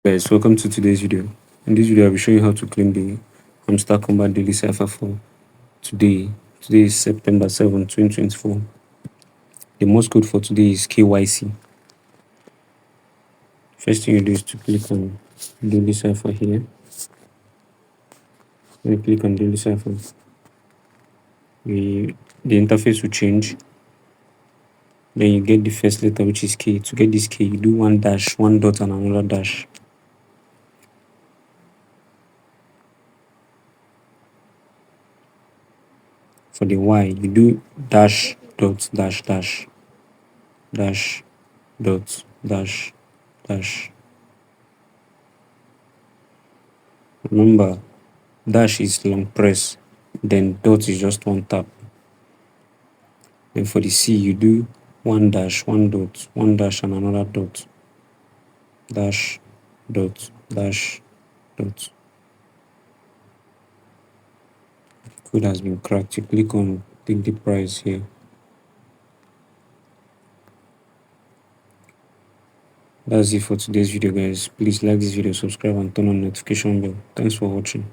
Guys, welcome to today's video. In this video, I'll be showing you how to claim the Hamster Kombat daily cipher for today. Today is September 7th, 2024. The Morse code for today is KYC. First thing you do is to click on daily cipher here. When you click on daily cipher, the interface will change. Then you get the first letter, which is K. To get this K, you do one dash, one dot, and another dash. For the Y, you do dash, dot, dash, dash, dash, dot, dash, dash. Remember, dash is long press, then dot is just one tap. Then for the C, you do one dash, one dot, one dash, and another dot. Dash, dot, dash, dot. Code has been cracked. You click on take the price here. That's it for today's video, guys. Please like this video, subscribe, and turn on notification bell. Thanks for watching.